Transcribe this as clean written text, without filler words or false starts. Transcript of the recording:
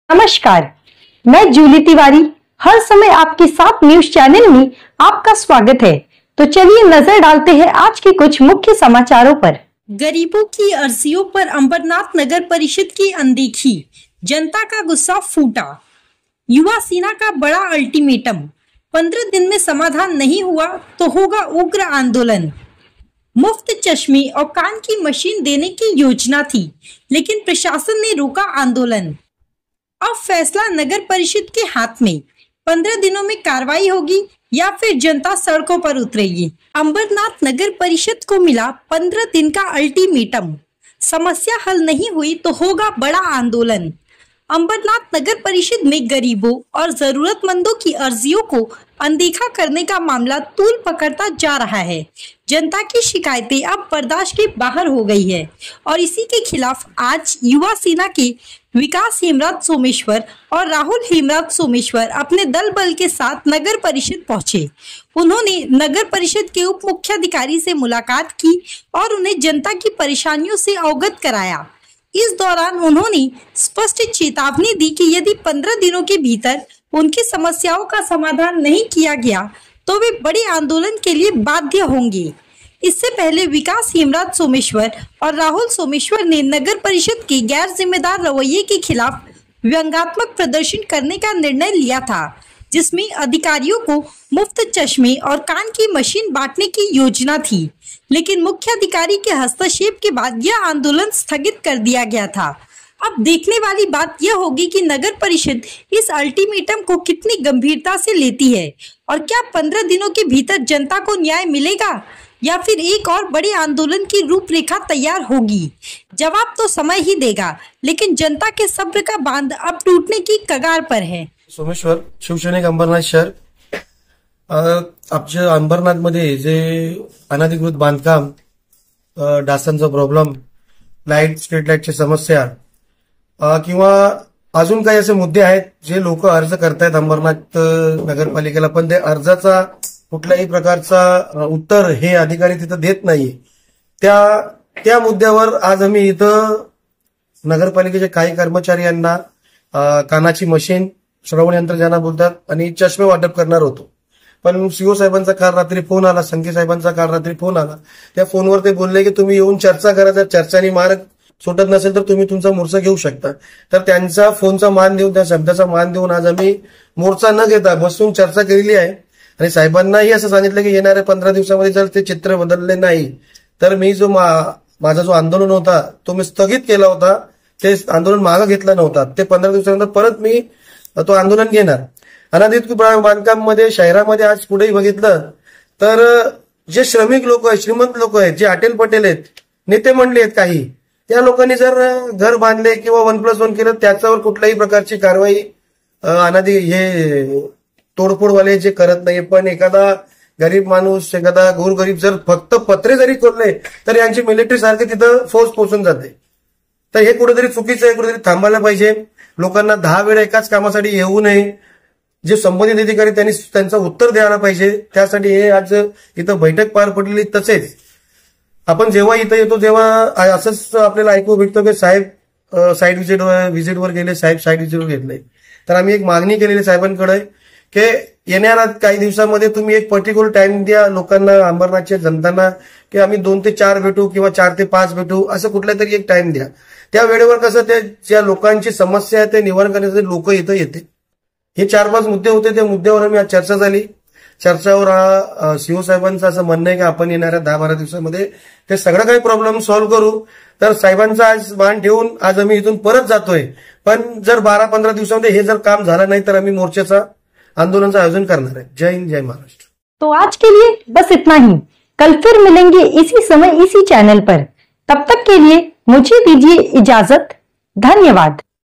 नमस्कार, मैं जूली तिवारी हर समय आपके साथ न्यूज चैनल में आपका स्वागत है। तो चलिए नजर डालते हैं आज के कुछ मुख्य समाचारों पर। गरीबों की अर्जियों पर अंबरनाथ नगर परिषद की अनदेखी, जनता का गुस्सा फूटा। युवा सेना का बड़ा अल्टीमेटम, 15 दिन में समाधान नहीं हुआ तो होगा उग्र आंदोलन। मुफ्त चश्मे और कान की मशीन देने की योजना थी, लेकिन प्रशासन ने रोका आंदोलन। अब फैसला नगर परिषद के हाथ में, 15 दिनों में कार्रवाई होगी या फिर जनता सड़कों पर उतरेगी। अंबरनाथ नगर परिषद को मिला 15 दिन का अल्टीमेटम, समस्या हल नहीं हुई तो होगा बड़ा आंदोलन। अंबरनाथ नगर परिषद में गरीबों और जरूरतमंदों की अर्जियों को अनदेखा करने का मामला तूल पकड़ता जा रहा है। जनता की शिकायतें अब बर्दाश्त के बाहर हो गई है और इसी के खिलाफ आज युवा सेना के विकास हेमराज सोमेश्वर और राहुल हेमराज सोमेश्वर अपने दल बल के साथ नगर परिषद पहुंचे। उन्होंने नगर परिषद के उप मुख्याधिकारी से मुलाकात की और उन्हें जनता की परेशानियों से अवगत कराया। इस दौरान उन्होंने स्पष्ट चेतावनी दी कि यदि 15 दिनों के भीतर उनकी समस्याओं का समाधान नहीं किया गया तो वे बड़े आंदोलन के लिए बाध्य होंगे। इससे पहले विकास हेमराज सोमेश्वर और राहुल सोमेश्वर ने नगर परिषद के गैर जिम्मेदार रवैये के खिलाफ व्यंग्यात्मक प्रदर्शन करने का निर्णय लिया था, जिसमें अधिकारियों को मुफ्त चश्मे और कान की मशीन बांटने की योजना थी, लेकिन मुख्य अधिकारी के हस्तक्षेप के बाद यह आंदोलन स्थगित कर दिया गया था। अब देखने वाली बात यह होगी कि नगर परिषद इस अल्टीमेटम को कितनी गंभीरता से लेती है और क्या 15 दिनों के भीतर जनता को न्याय मिलेगा या फिर एक और बड़े आंदोलन की रूपरेखा तैयार होगी। जवाब तो समय ही देगा, लेकिन जनता के सब्र का बांध अब टूटने की कगार पर है। सोमेश्वर, शिवसैनिक अंबरनाथ शहर। आमच्या अंबरनाथ मध्ये जे अनधिकृत बांधकाम, डासांचा प्रॉब्लेम, लाईट, स्ट्रीट लाईटची समस्या किंवा अजून काही असे मुद्दे आहेत जे लोक अर्ज करतायत अंबरनाथ नगरपालिकेला, पण ते अर्जाचा कुठल्याही प्रकारचा उत्तर हे अधिकारी तिथं देत नाहीये। त्या मुद्द्यावर आज आम्ही इथं नगरपालिकेचे काही कर्मचारी यांना कानाची मशीन, श्रवण यंत्र ज्यांना बोलतात, आणि चष्मे वाटप करणार होतो। पण सीओ साहेबांचा काल रात्री फोन आला, संके साहेबांचा काल रात्री फोन आला। त्या फोनवर ते बोलले की तुम्ही येऊन चर्चा करा, जर चर्चानी मार्ग सुटत नसेल तर तुम्ही तुमचा मोर्चा घेऊ शकता। तर त्यांचा फोनचा मान देऊन, त्या शब्दाचा मान देऊन आज आम्ही मोर्चा न घेता बसून चर्चा केलेली आहे आणि साहेबांनाही असं सांगितलं की येणाऱ्या 15 दिवसामध्ये जर ते चित्र बदलले नाही तर मी जो माझा जो आंदोलन होता तो मी स्थगित केला होता, ते आंदोलन मागे घेतला नव्हता, ते 15 दिवसानंतर परत मी तो आंदोलन घेणार। अनधिकृत बांधकाम मध्ये शहरामध्ये आज कुठेही बघितलं तर जे श्रमिक लोक आहेत, श्रीमंत लोक आहेत, जे अटेल पटेल आहेत, नेते मंडळी आहेत, काही त्या लोकांनी जर घर बांधले किंवा 1+1 केलं त्याच्यावर कुठल्याही प्रकारची कारवाई हे तोडफोडवाले जे करत नाही। पण एखादा गरीब माणूस, एखादा गोरगरीब जर फक्त पत्रे जरी करले तर यांची मिलिटरी सारखी तिथं फोर्स पोहोचून जाते। तर हे कुठेतरी चुकीचं आहे, कुठेतरी थांबायला पाहिजे। लोकांना 10 वेळा एकाच कामासाठी येऊ नये, जे संबंधित अधिकारी त्यांनी त्यांचं उत्तर द्यायला पाहिजे। त्यासाठी हे आज इथं बैठक पार पडलेली। तसेच आपण जेव्हा इथं येतो तेव्हा असंच आपल्याला ऐकू भेटतो की साहेब साईट व्हिजिटवर गेले, साहेब साईट व्हिजिटवर घेतले। तर आम्ही एक मागणी केलेली साहेबांकडे की येणाऱ्या काही दिवसामध्ये तुम्ही एक पर्टिक्युलर टाइम द्या लोकांना, अंबरनाथच्या जनतांना, की आम्ही 2 ते 4 भेटू किंवा 4 ते 5 भेटू, असं कुठल्या तरी एक टाइम द्या। त्या वेळेवर कसं त्या ज्या लोकांची समस्या आहे ते निवारण करण्यासाठी लोक इथं येते। हे 4-5 मुद्दे होते, त्या मुद्द्यावर आम्ही आज चर्चा झाली। चर्चावर सीओ साहेबांचं असं म्हणणं आहे की आपण येणाऱ्या 10-12 दिवसामध्ये ते सगळं काही प्रॉब्लेम सॉल्व्ह करू। तर साहेबांचा आज मान ठेवून आज आम्ही इथून परत जातोय। पण जर 12-15 दिवसामध्ये हे जर काम झालं नाही तर आम्ही मोर्चाचा आंदोलनाचं आयोजन करणार है। जय हिंद, जय महाराष्ट्र। तो आज के लिए बस इतना ही। कल फिर मिलेंगे इसी समय इसी चैनल पर। तब तक के लिए मुझे दीजिए इजाजत। धन्यवाद।